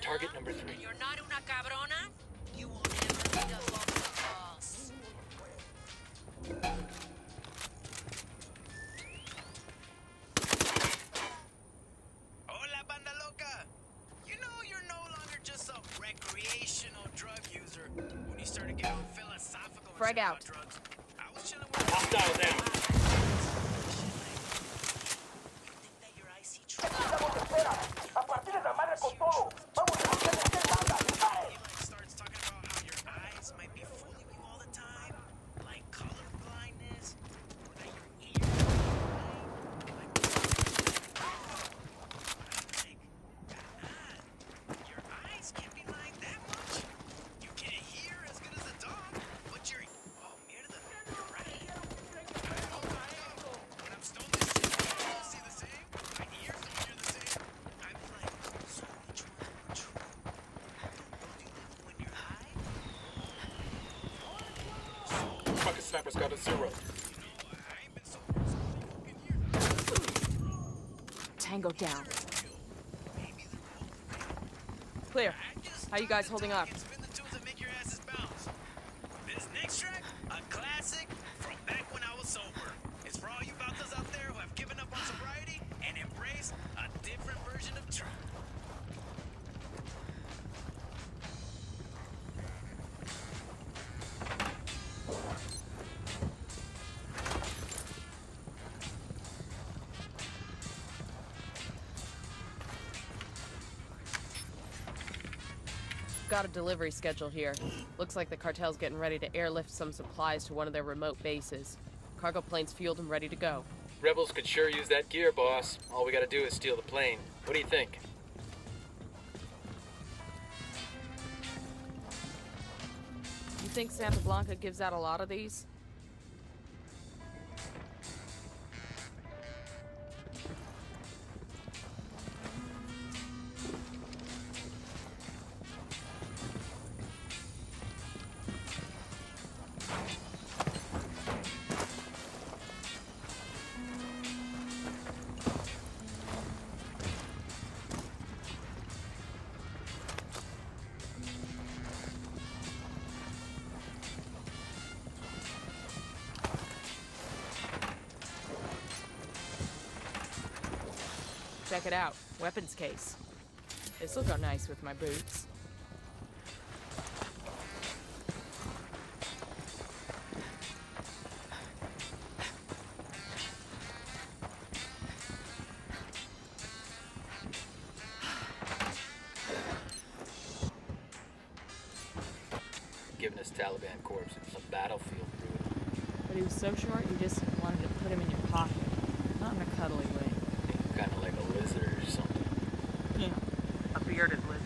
Target number 3. You're not una cabrona? You will never be the boss. Hola, banda loca! You know you're no longer just a recreational drug user. When you started getting philosophical Frag and shit out. about drugs, I was chilling with Hostile down. You think that your icy truck starts talking about how your eyes might be fooling you all the time, like color blindness, or that your ears are blind, your eyes can't be lying that much. You can't hear as good as a dog, but you're mierda, you're right. When I'm stoned this shit, I don't see the same. My ears don't hear the same. I'm like, so which one's more true? Those you live when you're high? Fucking sniper's got a 0. I ain't been sober in so many fucking years. Tango down. Maybe they're both right. Clear. How you guys holding up? Spin the tunes and make your asses bounce. This next track, a classic from back when I was sober. It's for all you bautas out there who have given up on sobriety and embraced a different version of truth. Got a delivery schedule here. Looks like the cartel's getting ready to airlift some supplies to one of their remote bases. Cargo plane's fueled and ready to go. Rebels could sure use that gear, boss. All we gotta do is steal the plane. What do you think? You think Santa Blanca gives out a lot of these? Check it out. Weapons case. This'll go nice with my boots. Giving us Taliban corpse a battlefield route. But he was so short, you just wanted to put him in your pocket. Not in a cuddly way. Kind of like a lizard or something. Yeah. A bearded lizard.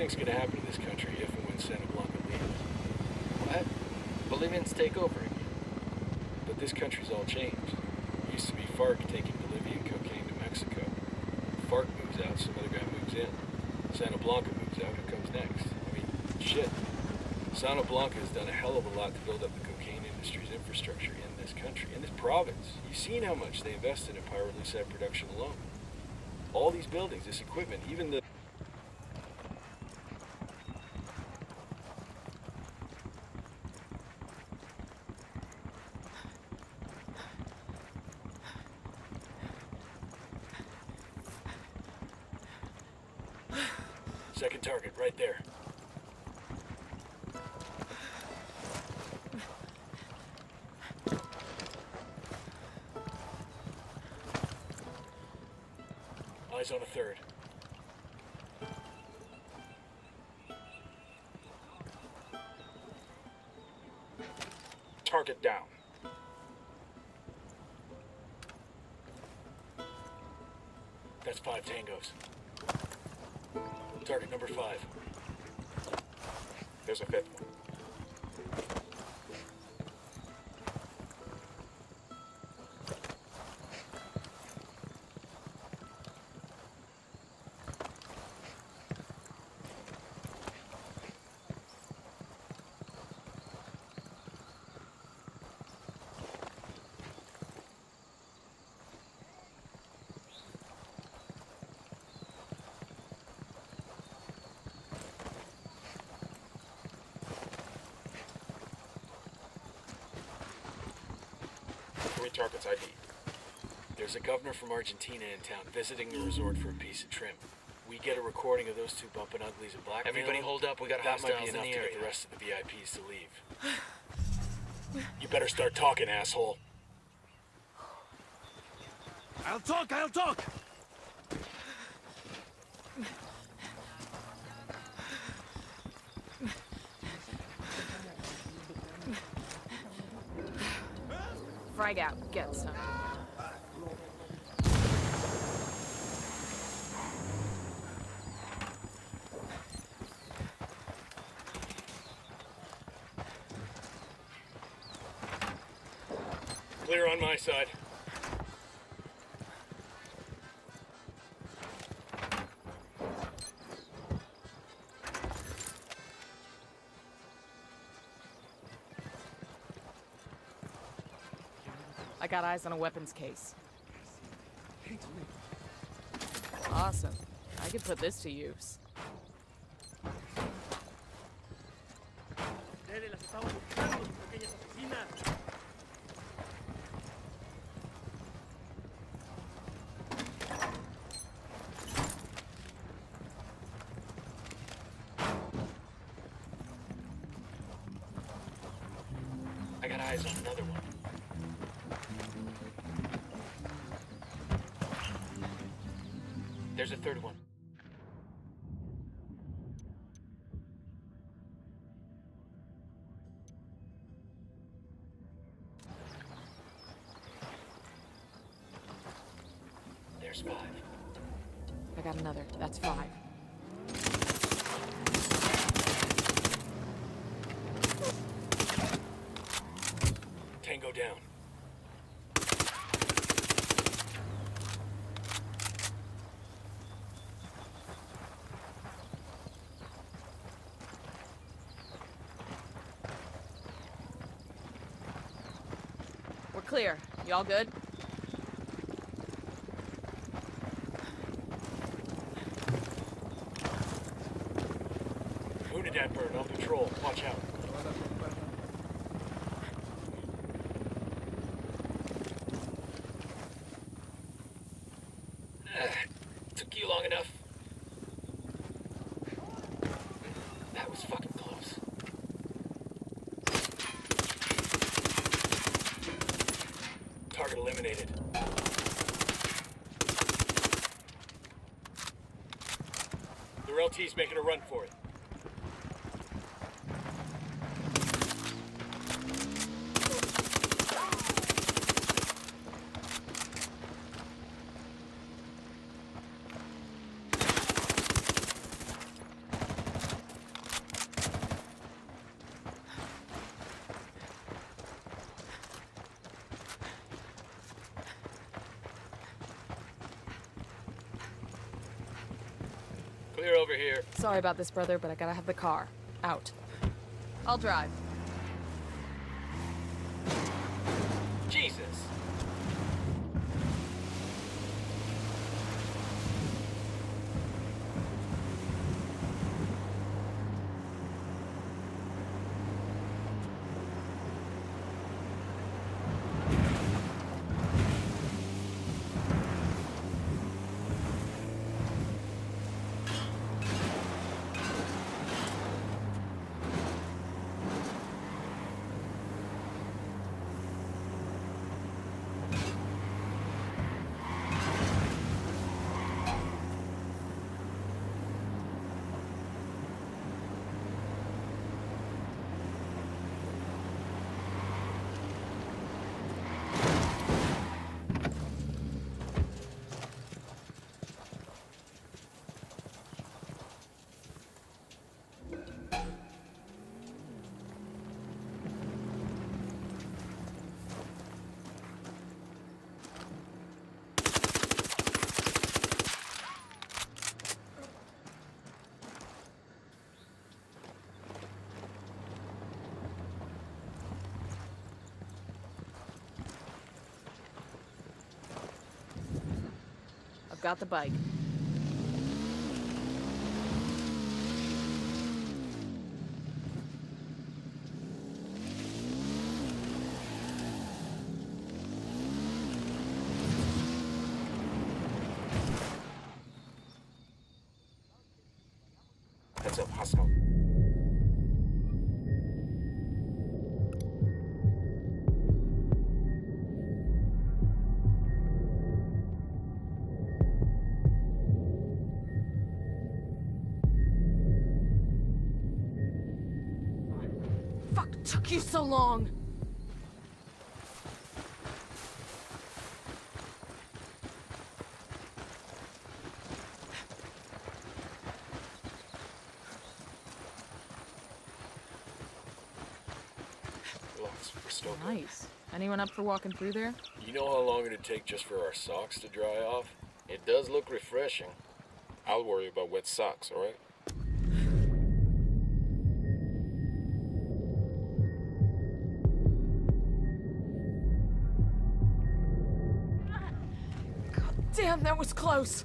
What's gonna happen to this country if and when Santa Blanca leaves? What? Bolivians take over again. But this country's all changed. It used to be FARC taking Bolivian cocaine to Mexico. FARC moves out, some other guy moves in. Santa Blanca moves out, who comes next? I mean, shit. Santa Blanca has done a hell of a lot to build up the cocaine industry's infrastructure in this country, in this province. You've seen how much they invested in pyrolusite production alone. All these buildings, this equipment, even the second target, right there. Eyes on a third. Target down. That's 5 tangos. Target number 5. There's a fifth one. Target's ID. There's a governor from Argentina in town visiting the resort for a piece of trim. We get a recording of those two bumping uglies and blackmail. Everybody hold up, we got That might be hostiles in enough the to area. get the rest of the VIPs to leave. You better start talking, asshole. I'll talk! Frag out. Get some. Clear on my side. I got eyes on a weapons case. Awesome. I could put this to use. I got eyes on another one. There's a third one. There's 5. I got another. That's 5. Tango down. We're clear. Y'all good? Unidad bird on patrol. Watch out. Took you long enough. That was fucking close. Target eliminated. Their LT's making a run for it. Clear over here. Sorry about this, brother, but I gotta have the car. Out. I'll drive. Jesus. got the bike. Heads up, hostile. Fuck took you so long? Relax, we're still good. Nice. Anyone up for walking through there? You know how long it'd take just for our socks to dry off? It does look refreshing. I'll worry about wet socks, alright? Damn, that was close.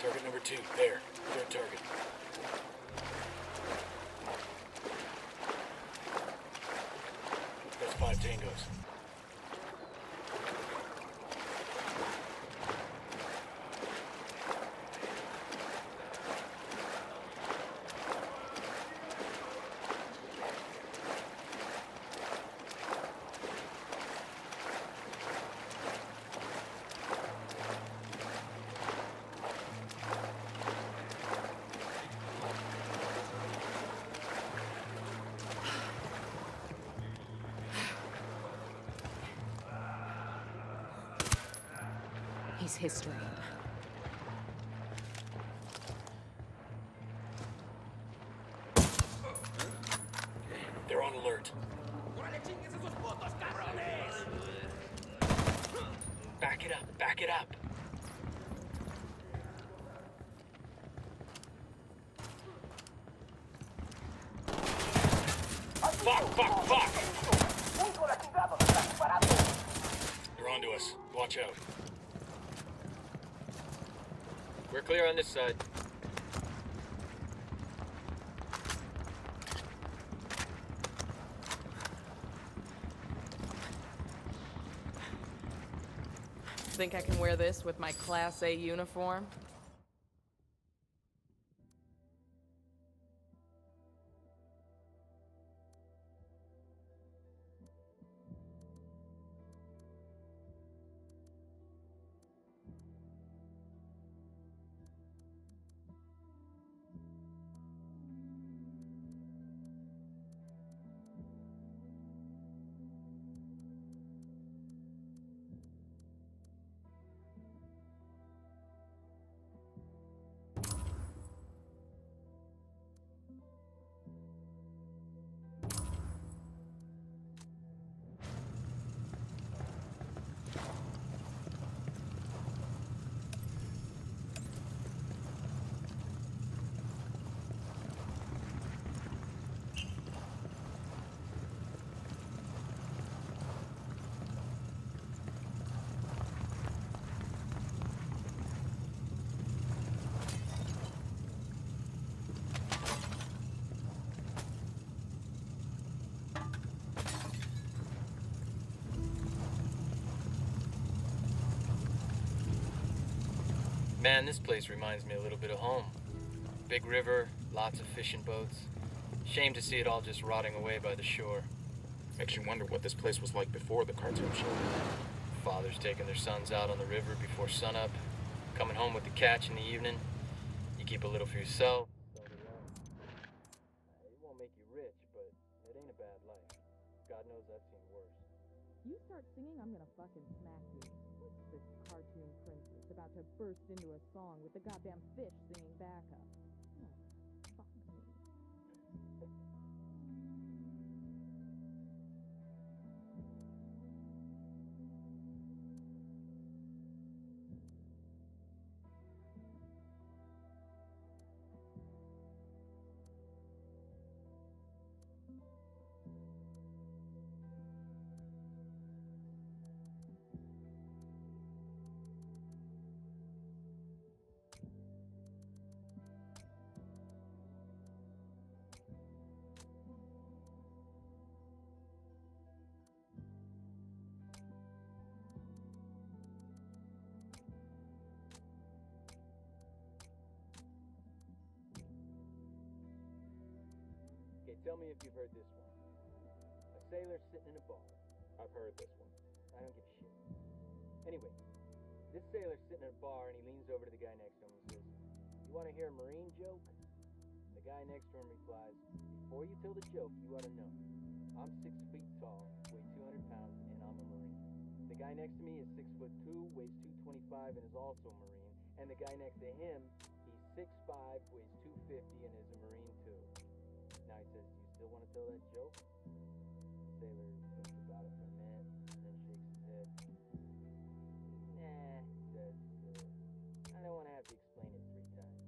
Target number 2, there. Third target. That's 5 tangos. He's history. They're on alert. Back it up, back it up. Fuck! They're onto us. Watch out. We're clear on this side. Think I can wear this with my Class A uniform? Man, this place reminds me a little bit of home. Big river, lots of fishing boats. Shame to see it all just rotting away by the shore. Makes you wonder what this place was like before the cartoon show. Fathers taking their sons out on the river before sunup, coming home with the catch in the evening. You keep a little for yourself. It won't make you rich, but it ain't a bad life. God knows I've seen worse. You start singing, I'm gonna fucking smack you. What's this cartoon princess about to burst into a song with the goddamn fish singing backup? Oh, fuck me. Tell me if you've heard this one. A sailor sitting in a bar. I've heard this one. I don't give a shit. Anyway, this sailor's sitting in a bar and he leans over to the guy next to him and says, "You want to hear a Marine joke?" And the guy next to him replies, "Before you tell the joke, you ought to know. I'm 6 feet tall, weigh 200 pounds, and I'm a Marine. The guy next to me is 6'2", weighs 225, and is also a Marine. And the guy next to him, he's 6'5", weighs 250, and is a Marine too." Now he says, "Do you still want to tell that joke?" The sailor thinks about it for a minute, and then shakes his head. "Nah," he says, "I don't want to have to explain it 3 times."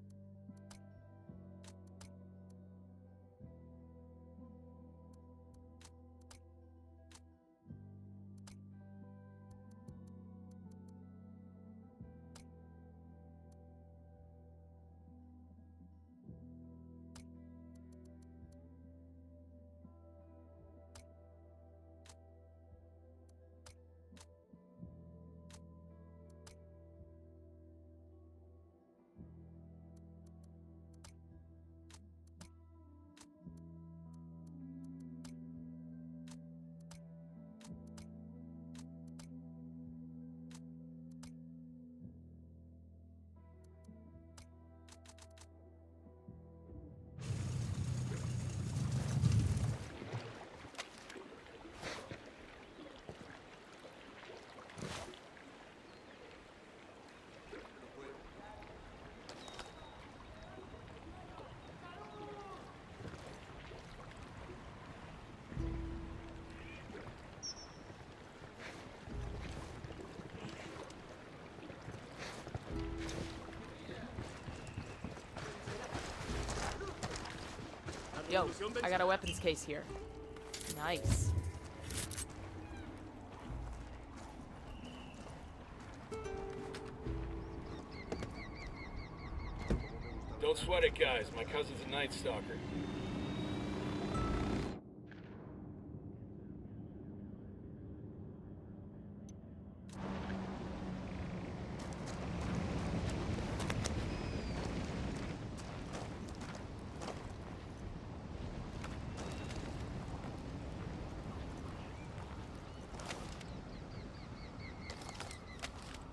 Yo, I got a weapons case here. Nice. Don't sweat it, guys. My cousin's a Night Stalker.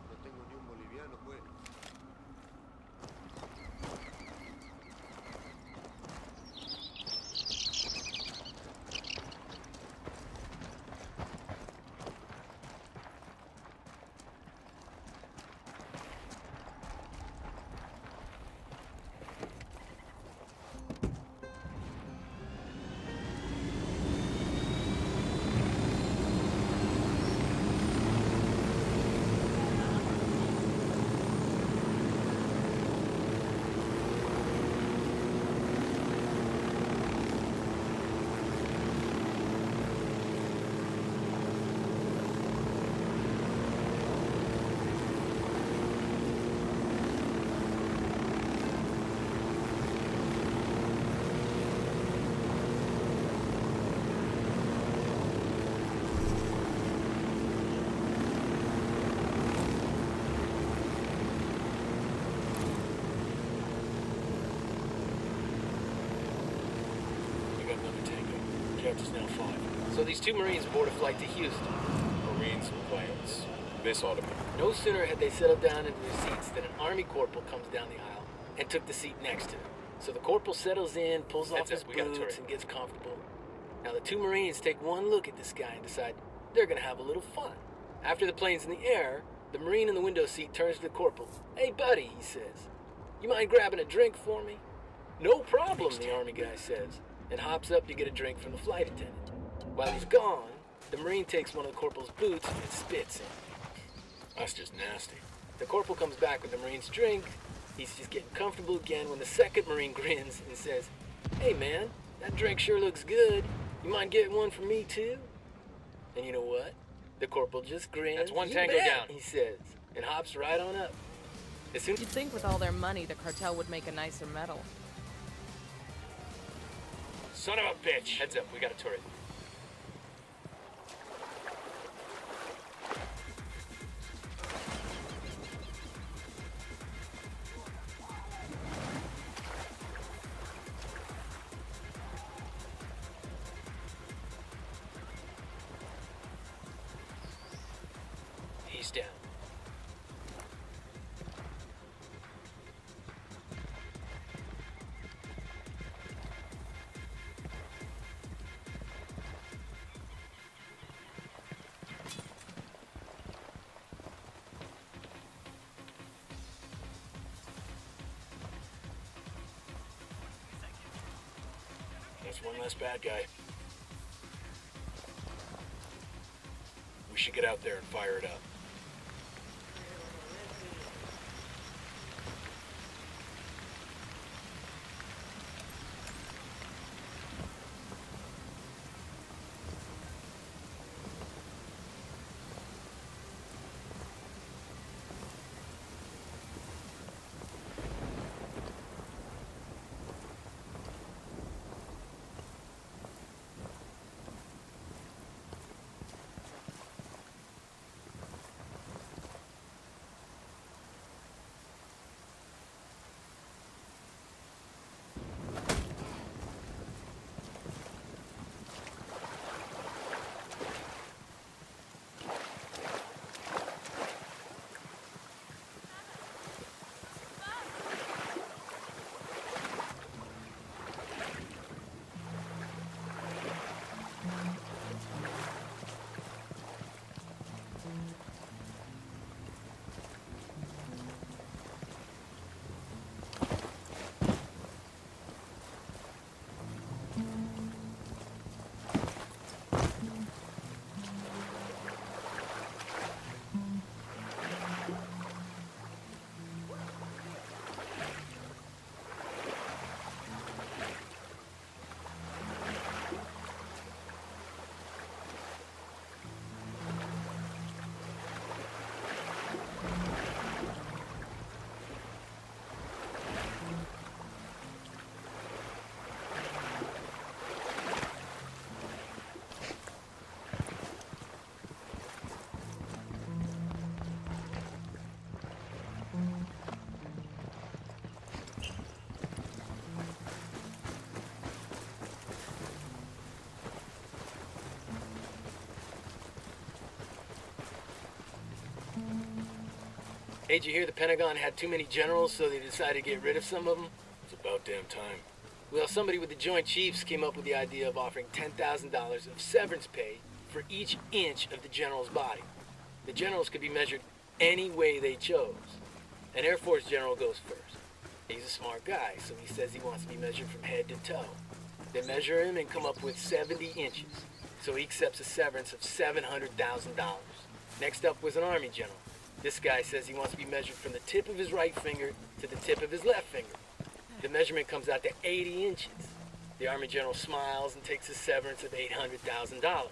No tengo ni un boliviano, pues. We got another tango. Objective's now 5. So these 2 Marines board a flight to Houston. Marines and planes. This ought to be. No sooner had they settled down into their seats than an Army corporal comes down the aisle and took the seat next to them. So the corporal settles in, pulls off his boots, and gets comfortable. Now the 2 Marines take one look at this guy and decide they're gonna have a little fun. After the plane's in the air, the Marine in the window seat turns to the corporal. "Hey buddy," he says, "you mind grabbing a drink for me?" "No problem," the Army guy says, and hops up to get a drink from the flight attendant. While he's gone, the Marine takes one of the corporal's boots and spits in it. That's just nasty. The corporal comes back with the Marine's drink. He's just getting comfortable again when the second Marine grins and says, "Hey man, that drink sure looks good. You mind getting one for me too?" And you know what? The corporal just grins. That's one "You tango bet," down. he says, and hops right on up. As soon You'd think with all their money, the cartel would make a nicer medal. Son of a bitch! Heads up, we got a turret. He's down. That's one less bad guy. We should get out there and fire it up. Hey, did you hear the Pentagon had too many generals, so they decided to get rid of some of them? It's about damn time. Well, somebody with the Joint Chiefs came up with the idea of offering $10,000 of severance pay for each inch of the general's body. The generals could be measured any way they chose. An Air Force general goes first. He's a smart guy, so he says he wants to be measured from head to toe. They measure him and come up with 70 inches, so he accepts a severance of $700,000. Next up was an Army general. This guy says he wants to be measured from the tip of his right finger to the tip of his left finger. The measurement comes out to 80 inches. The Army general smiles and takes a severance of $800,000.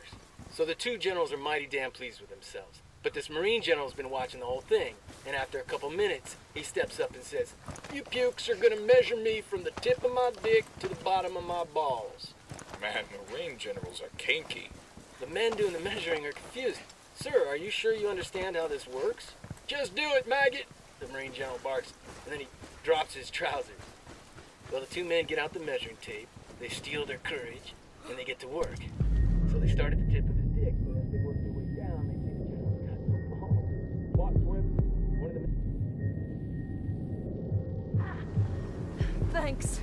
So the two generals are mighty damn pleased with themselves. But this Marine general's been watching the whole thing, and after a couple minutes, he steps up and says, "You pukes are gonna measure me from the tip of my dick to the bottom of my balls." Man, Marine generals are kinky. The men doing the measuring are confused. "Sir, are you sure you understand how this works?" "Just do it, maggot," the Marine general barks, and then he drops his trousers. Well, the two men get out the measuring tape, they steel their courage, and they get to work. So they start at the tip of his dick, but as they work their way down, they see the general's got no balls. Watch, Wimp. One of the men... Thanks.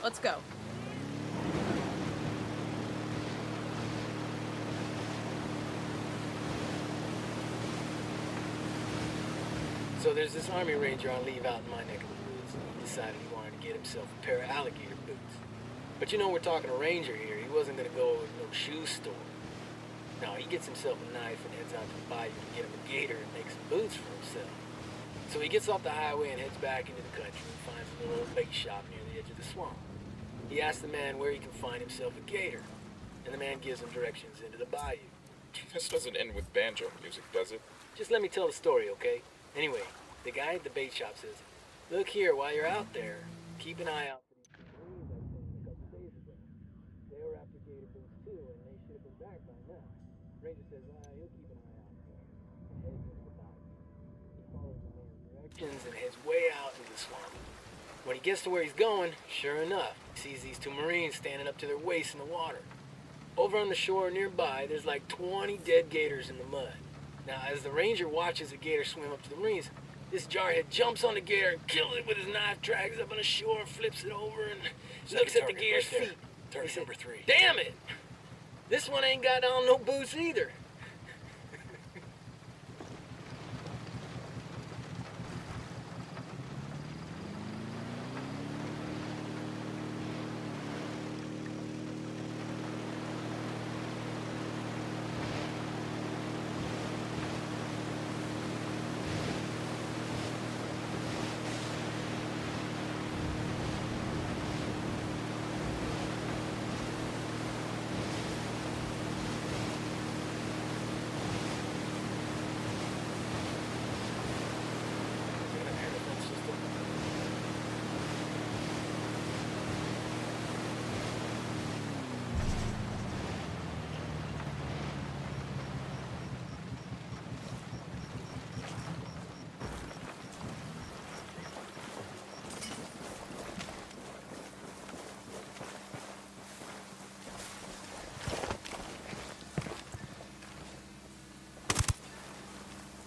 Let's go. So there's this army ranger on leave out in my neck of the woods, and he decided he wanted to get himself a pair of alligator boots. But you know, we're talking a ranger here. He wasn't gonna go to no shoe store. No, he gets himself a knife and heads out to the bayou to get him a gator and make some boots for himself. So he gets off the highway and heads back into the country and finds a little old bait shop near the edge of the swamp. He asks the man where he can find himself a gator, and the man gives him directions into the bayou. This doesn't end with banjo music, does it? Just let me tell the story, okay? Anyway, the guy at the bait shop says, "Look here, while you're out there, keep an eye out for these two Marines I sent in a couple days ago. They were after gator boots too, and they should have been back by now." Ranger says, he'll keep an eye out for him, and heads into the bayou. He follows the man's directions and heads way out into the swamp. When he gets to where he's going, sure enough, he sees these two Marines standing up to their waists in the water. Over on the shore nearby, there's like 20 dead gators in the mud. Now, as the ranger watches the gator swim up to the Marines, this jarhead jumps on the gator and kills it with his knife, drags it up on the shore, flips it over, and looks at the gator's feet. Target number 3. "Damn it! This one ain't got on no boots either."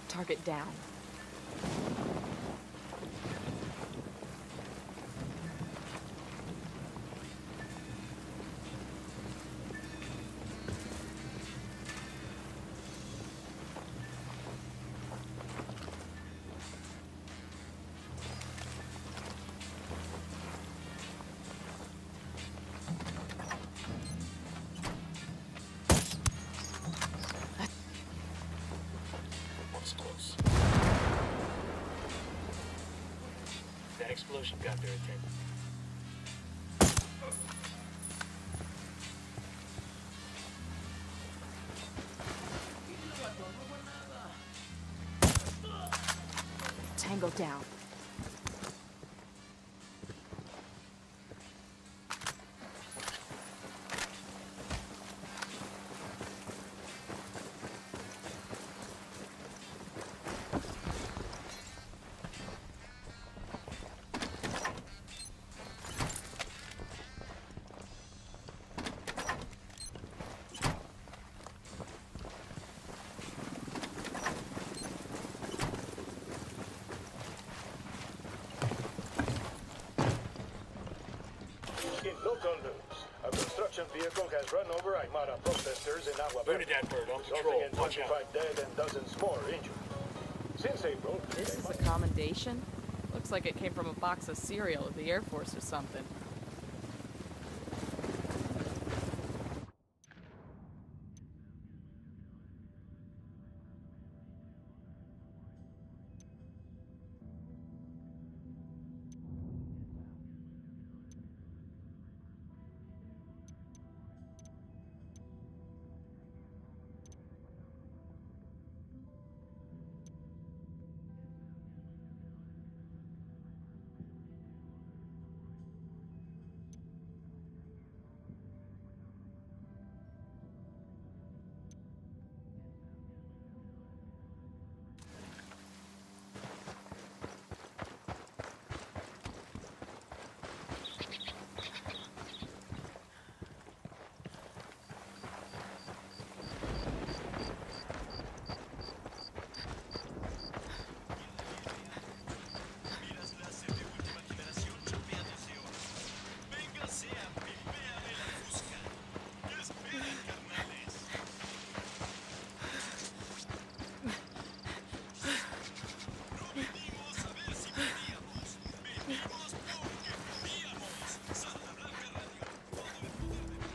Target down. One's close. That explosion got their attention. Tango down. In local news, a construction vehicle has run over Aymara protesters in Agua Verde, Booted that bird on resulting patrol. in Watch out. 25 dead and dozens more injured. Since April, This is a commendation? Looks like it came from a box of cereal at the Air Force or something. Maldito sea, pipéame la fusca. ¿Qué esperan, carnales? No vinimos a ver si vivíamos. Venimos porque vivíamos. Santa Blanca Radio. Todo el poder de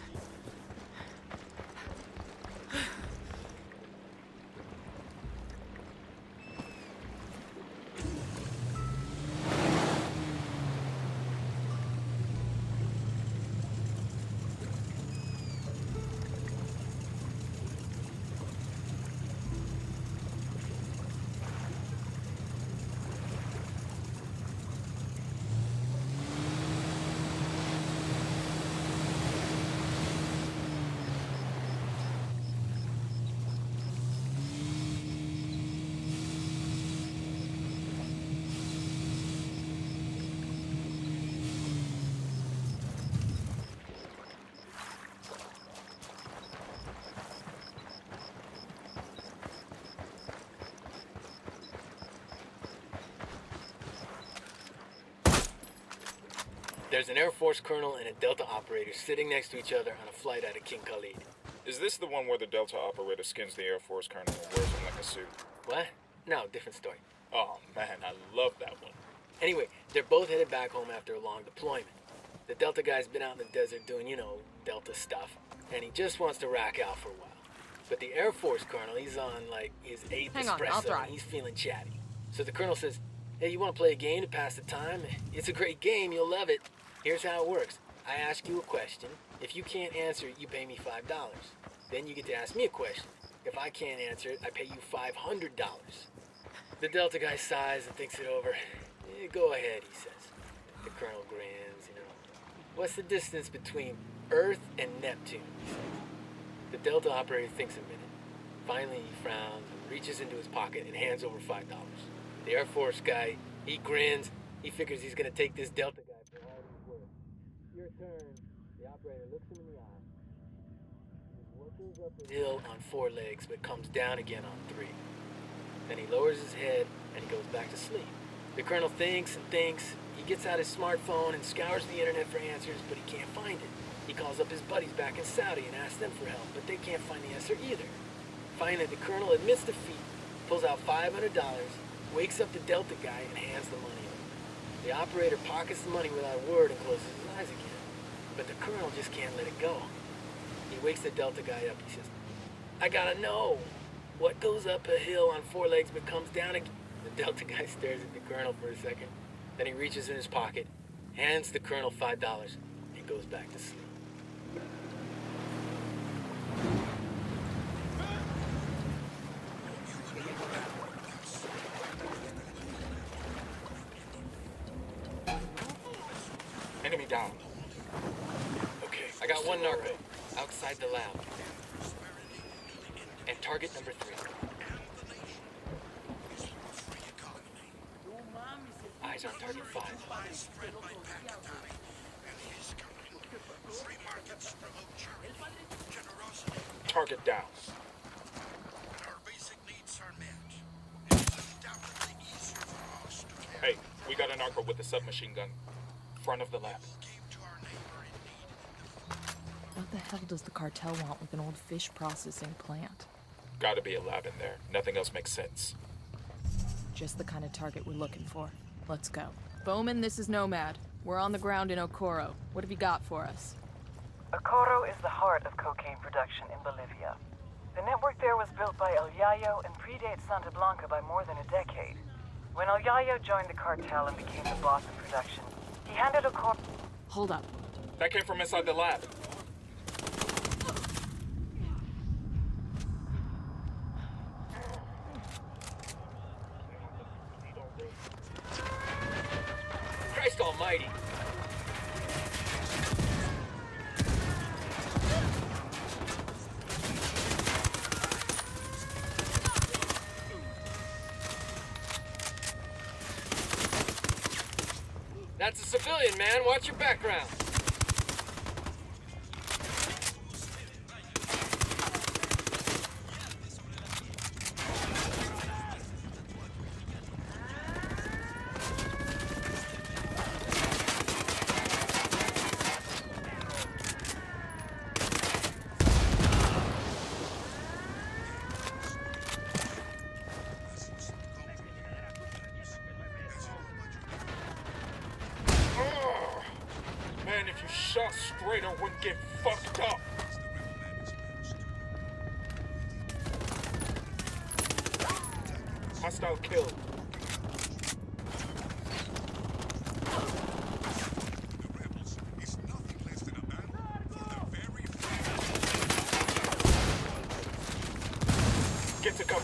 There's an Air Force colonel and a Delta operator sitting next to each other on a flight out of King Khalid. Is this the one where the Delta operator skins the Air Force colonel and wears him like a suit? What? No, different story. Oh man, I love that one. Anyway, they're both headed back home after a long deployment. The Delta guy's been out in the desert doing, Delta stuff, and he just wants to rack out for a while. But the Air Force colonel, he's on, like, his 8th Hang on, I'll espresso, drive. and he's feeling chatty. So the colonel says, hey, you want to play a game to pass the time? It's a great game, you'll love it. Here's how it works. I ask you a question. If you can't answer it, you pay me $5. Then you get to ask me a question. If I can't answer it, I pay you $500. The Delta guy sighs and thinks it over. Go ahead, he says. The colonel grins, What's the distance between Earth and Neptune, he says. The Delta operator thinks a minute. Finally, he frowns and reaches into his pocket and hands over $5. The Air Force guy, he grins. He figures he's gonna take this Delta guy for all he's worth. Your turn. The operator looks him in the eye. What goes up a hill on 4 legs but comes down again on 3. Then he lowers his head and he goes back to sleep. The colonel thinks and thinks. He gets out his smartphone and scours the internet for answers, but he can't find it. He calls up his buddies back in Saudi and asks them for help, but they can't find the answer either. Finally, the colonel admits defeat, pulls out $500, wakes up the Delta guy, and hands the money over. The operator pockets the money without a word and closes his eyes again. But the colonel just can't let it go. He wakes the Delta guy up. He says, I gotta know. What goes up a hill on 4 legs but comes down again? The Delta guy stares at the colonel for a second. Then he reaches in his pocket, hands the colonel $5, and goes back to sleep. Enemy down. Okay, I got one narco outside the lab. And target number 3. Eyes on target 5. Target down. Hey, we got a narco with a submachine gun. Front of the lab. What the hell does the cartel want with an old fish processing plant? Gotta be a lab in there. Nothing else makes sense. Just the kind of target we're looking for. Let's go. Bowman, this is Nomad. We're on the ground in Ocoro. What have you got for us? Ocoro is the heart of cocaine production in Bolivia. The network there was built by El Yayo and predates Santa Blanca by more than a decade. When El Yayo joined the cartel and became the boss of production, he handed Ocoro... Hold up. That came from inside the lab. Christ almighty! That's a civilian, man. Watch your background. you shot straight or wouldn't get fucked up. Hostile kill. Get to cover.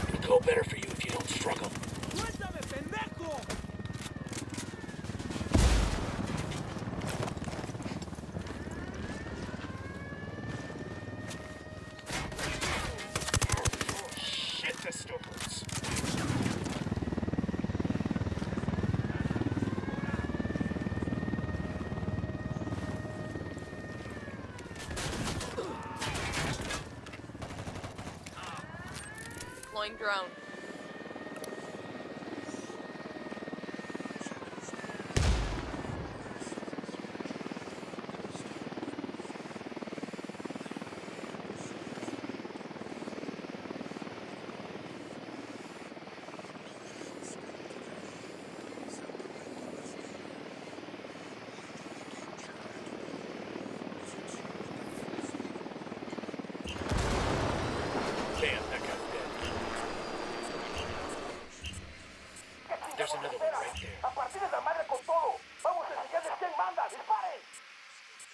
It'll go better for you if you don't struggle. Oh shit, that still hurts. Deploying drone. Damn, that guy's dead. There's another one right there.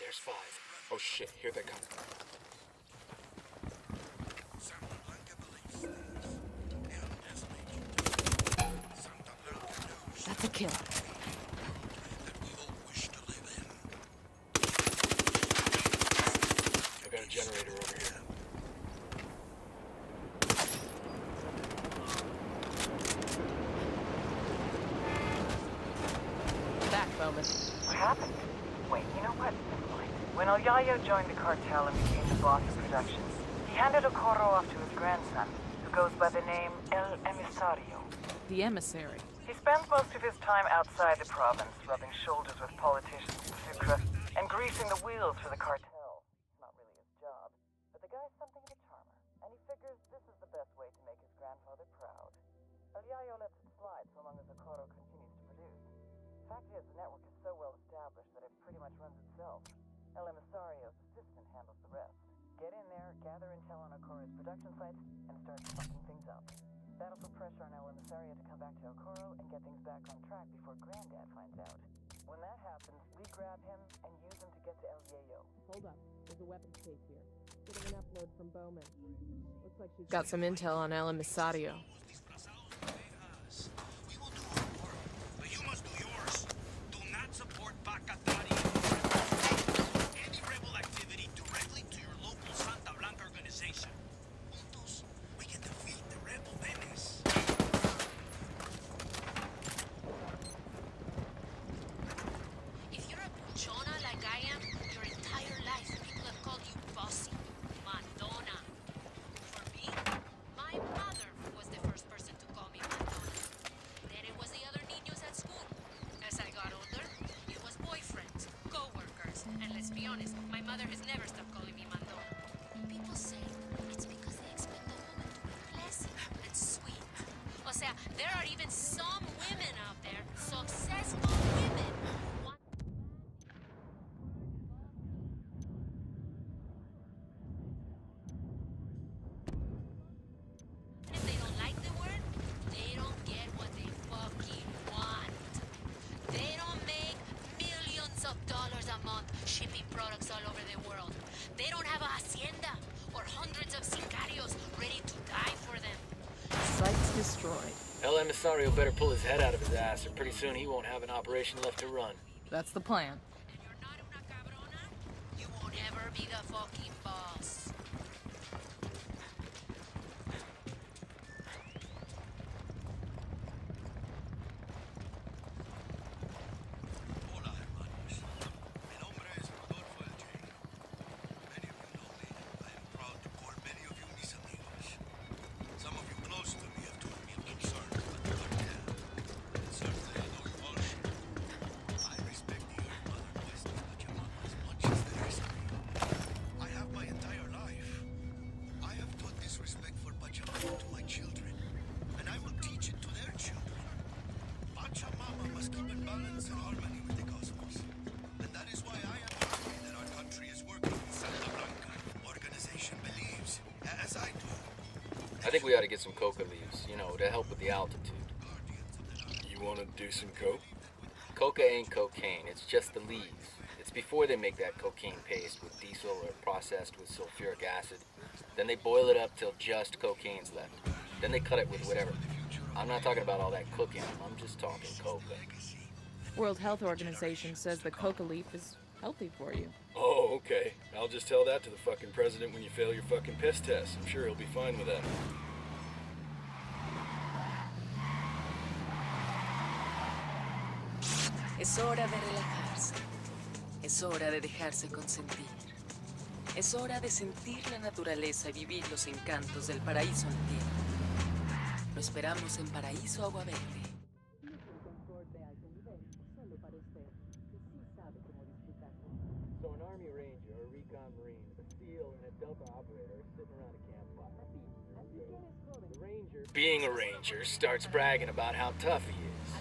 There's 5. Oh shit, here they come. That's a kill. I got a generator over here. Back, Bowman. What happened? Wait, you know what? When El Yayo joined the cartel and became the boss of production, he handed Okoro off to his grandson, who goes by the name El Emisario. The emissary. He spends most of his time outside the province, rubbing shoulders with politicians in Sucre and greasing the wheels for the cartel. It's not really his job, but the guy's something of a charmer, and he figures this is the best way to make his grandfather proud. El Yayo lets it slide so long as Okoro continues to produce. The fact is, the network is so well established that it pretty much runs itself. El Emisario's assistant handles the rest. Get in there, gather intel on Okoro's production sites, and start fucking things up. That'll put pressure on El Emisario to come back to Okoro and get things back on track before Granddad finds out. When that happens, we grab him and use him to get to El Yayo. Hold up. There's a weapons case here. Getting an upload from Bowman. Looks like she's got some intel on El Emisario. We will do our work, but you must do yours. Do not support Bacatari. Any rebel activity directly to your local Santa Blanca organization. Juntos, we can defeat the rebel menace. If you're a buchona like I am, your entire life people have called you bossy, Madonna. For me, my mother was the first person to call me Madonna. Then it was the other niños at school. As I got older, it was boyfriends, co-workers, and let's be honest, my mother has never stopped calling me Madonna. People say it's because they expect a woman to be pleasant and sweet. O sea, there are even some women out there, successful women, who want if they don't like the word, they don't get what they fucking want. They don't make millions of dollars a month shipping products all over the world. They don't have a hacienda or Emisario better pull his head out of his ass, or pretty soon he won't have an operation left to run. That's the plan. And you're not una cabrona, you won't ever be the fucking boss. Hola, hermanos. Mi nombre es Rodolfo El Jay. Many of you know me. I am proud to call many of you mis amigos. Some of you close to me have told me of concerns about the cartel. And certainly I know you all share. I respect the earth mother West Pachamama as much as the rest of you. I have my entire life. I have taught this respect for Pachamama to my children, and I will teach it to their children. Pachamama must keep in balance and harmony with the cosmos. And that is why I am happy that our country is working with Santa Blanca. Organization believes, as I do, I think we ought to get some coca leaves, you know, to help with the altitude. guardians of the night. You want to do some coke? Coca ain't cocaine, it's just the leaves. It's before they make that cocaine paste with diesel or processed with sulfuric acid. Then they boil it up till just cocaine's left. Then they cut it with whatever. I'm not talking about all that cooking, I'm just talking coca. World Health Organization says the coca leaf is healthy for you. Oh, okay. I'll just tell that to the fucking president when you fail your fucking piss test. I'm sure he'll be fine with that. Es hora de relajarse. Es hora de dejarse consentir. Es hora de sentir la naturaleza y vivir los encantos del paraíso en tierra. Lo esperamos en Paraíso Agua Verde. So an Army Ranger, a Recon Marine, a SEAL, and a Delta operator are sitting around a campfire. The Ranger, being a Ranger, starts bragging about how tough he is.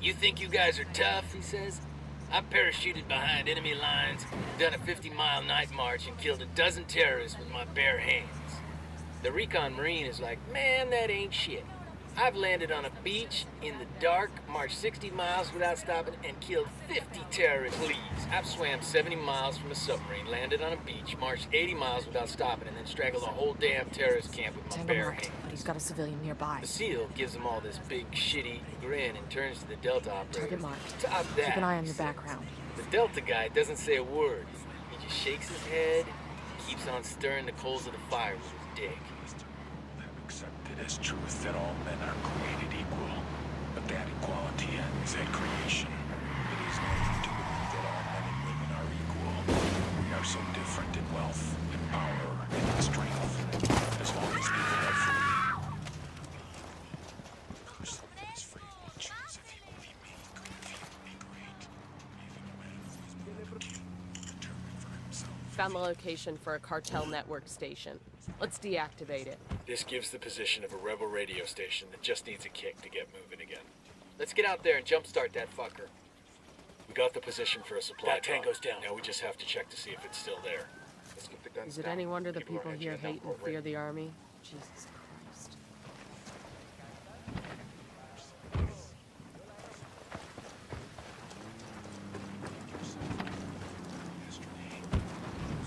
You think you guys are tough, he says? I parachuted behind enemy lines, done a 50-mile night march, and killed a dozen terrorists with my bare hands. The Recon Marine is like, man, that ain't shit. I've landed on a beach in the dark, marched 60 miles without stopping, and killed 50 terrorists. Please. I've swam 70 miles from a submarine, landed on a beach, marched 80 miles without stopping, and then strangled a whole damn terrorist camp with my Tango bare marked, hands. but he's got a civilian nearby. The SEAL gives him all this big, shitty grin and turns to the Delta operator. Target marked. Top that. Keep an eye on he your says. background. The Delta guy doesn't say a word. He just shakes his head, keeps on stirring the coals of the fire with his dick. Accept it as truth that all men are created equal, but that equality is at creation. It is naive to believe that all men and women are equal. We are so different in wealth, in power, and in strength. As long as people are free. A person that is free will choose if he will be meek or if he will be great. Even a man who is born a king will determine for himself. Found the location for a cartel network station. Let's deactivate it. This gives the position of a rebel radio station that just needs a kick to get moving again. Let's get out there and jumpstart that fucker. We got the position for a supply That drop. tango's down. Now we just have to check to see if it's still there. Let's get the guns Is it down. any wonder the Keep our people engine here and hate and outboard fear ready. the army? Jesus Christ.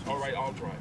All right, I'll drive.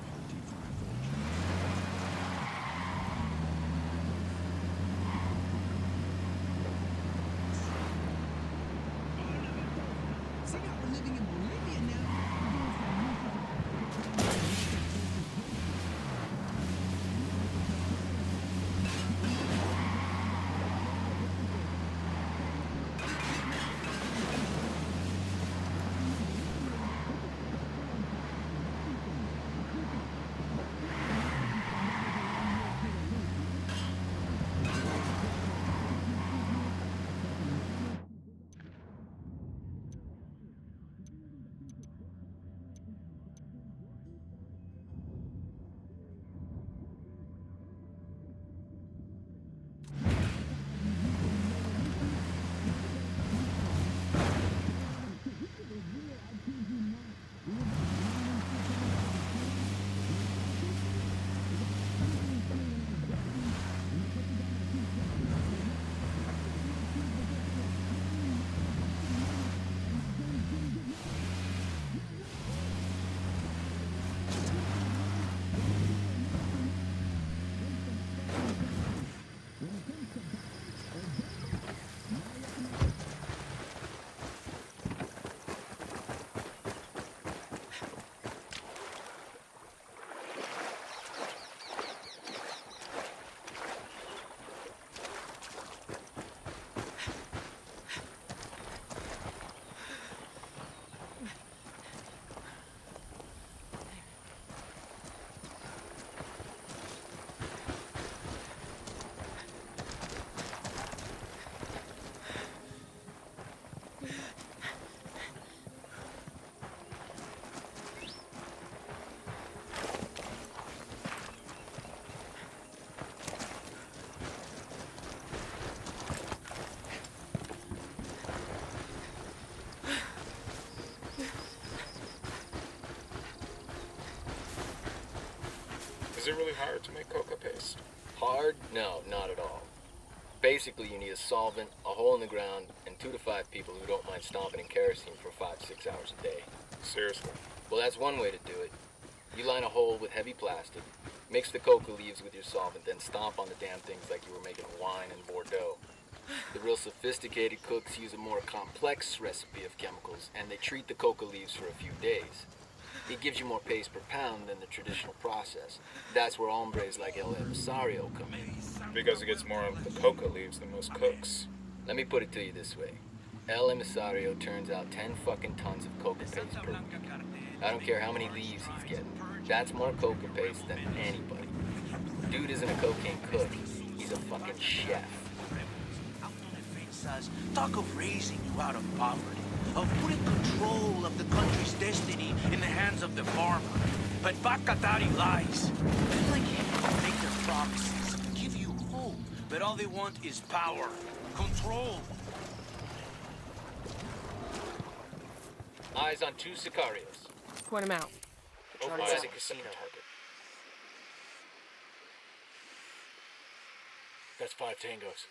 really hard to make coca paste? Hard? No, not at all. Basically, you need a solvent, a hole in the ground, and 2 to 5 people who don't mind stomping in kerosene for 5-6 hours a day. Seriously. Well, that's one way to do it. You line a hole with heavy plastic, mix the coca leaves with your solvent, then stomp on the damn things like you were making wine in Bordeaux. The real sophisticated cooks use a more complex recipe of chemicals, and they treat the coca leaves for a few days. It gives you more paste per pound than the traditional process. That's where hombres like El Emisario come in. Because it gets more of the coca leaves than most cooks. Let me put it to you this way. El Emisario turns out 10 fucking tons of coca paste per week. I don't care how many leaves he's getting. That's more coca paste than anybody. Dude isn't a cocaine cook. He's a fucking chef. Talk of raising you out of poverty, of putting control of the country's destiny in the hands of the farmer. But Bakatari lies. Men like him make their promises, give you hope, but all they want is power, control. Eyes on 2 sicarios. Point him out. Over Eyes by on the the casino. second target. That's 5 tangos.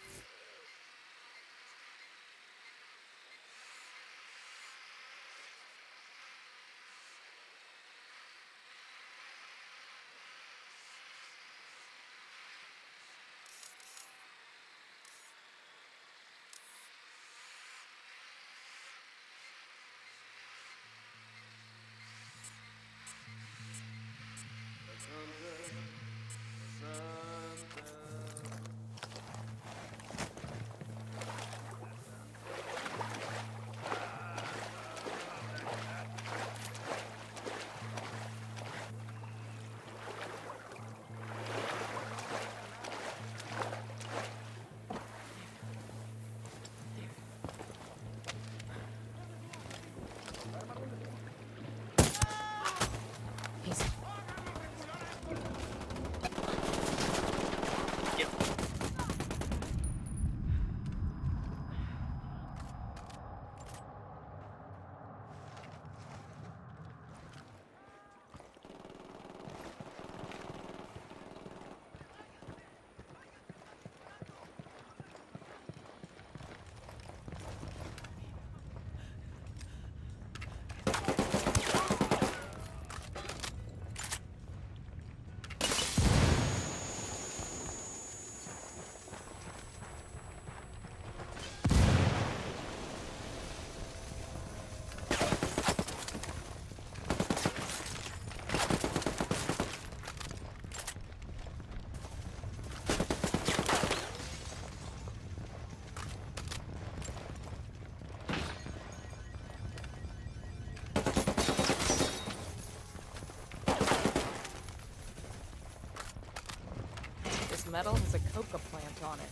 Metal has a coca plant on it.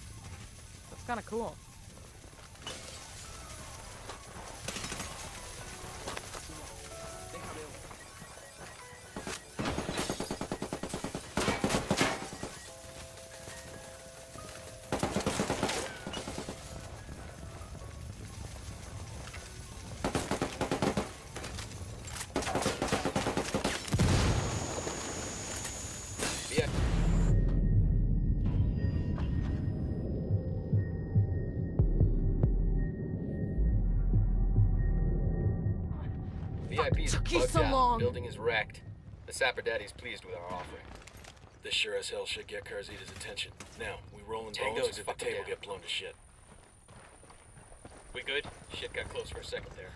That's kind of cool. VIP's took you bugged so out. long. Building is wrecked. The Sapper Daddy's pleased with our offering. This sure as hell should get Carzita's attention. Now, we rolling bones or did the table get blown to shit? We good? Shit got close for a second there.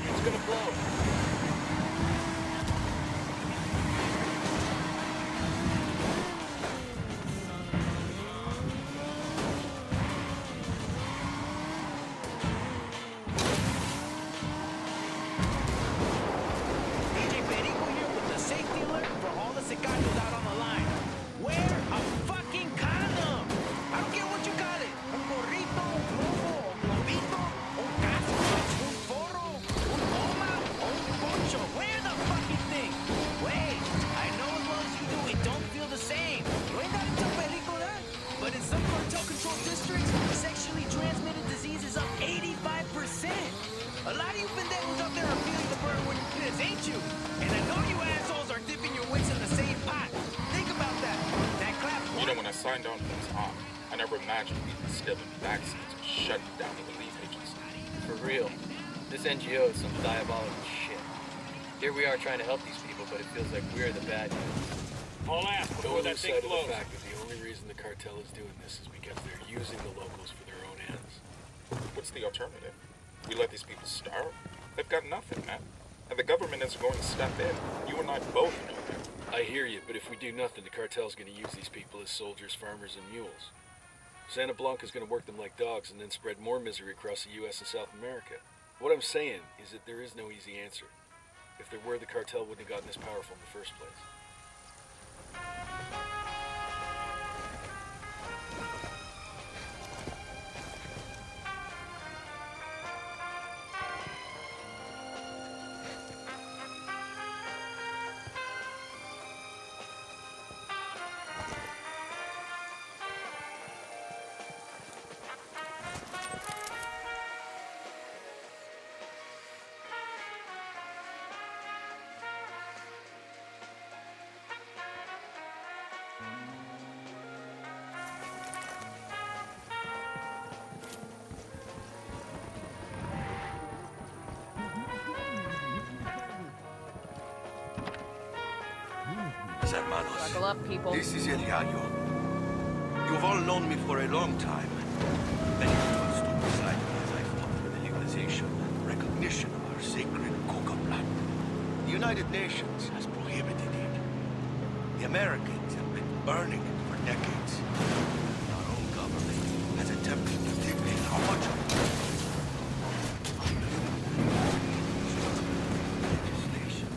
It's gonna blow. never imagined we'd be still in backseats and shutting down the relief agency. For real. This NGO is some diabolical shit. Here we are trying to help these people, but it feels like we're the bad guys. All ass before that thing The blows. fact that the only reason the cartel is doing this is because they're using the locals for their own ends. What's the alternative? We let these people starve? They've got nothing, man. And the government isn't going to step in. You and I both know that. I hear you, but if we do nothing, the cartel's gonna use these people as soldiers, farmers, and mules. Santa Blanca's gonna work them like dogs and then spread more misery across the U.S. and South America. What I'm saying is that there is no easy answer. If there were, the cartel wouldn't have gotten this powerful in the first place. Hermanos, Buckle up, people. this is El Yayo. You've all known me for a long time. Many of you have stood beside me as I fought for the legalization and recognition of our sacred coca plant. The United Nations has prohibited it. The Americans have been burning it for decades. Our own government has attempted to dictate how much of it. Legislation.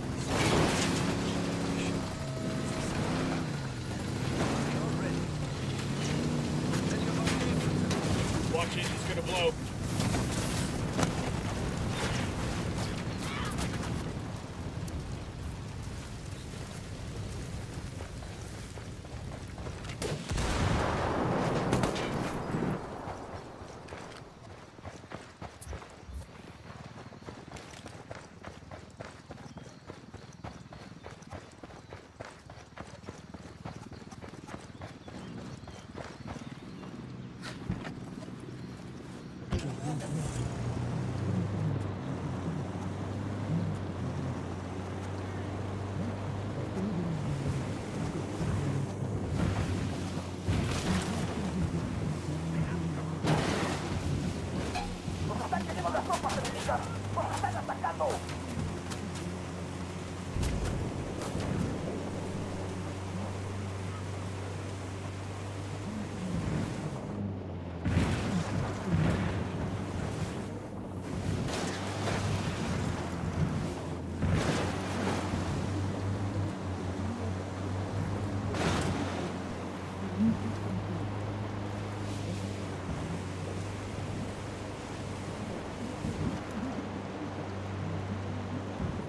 Watch it, it's gonna blow.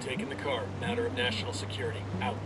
Taking the car. Matter of national security. Out.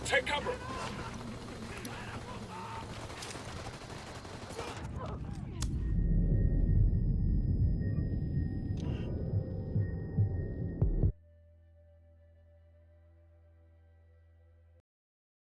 Take cover!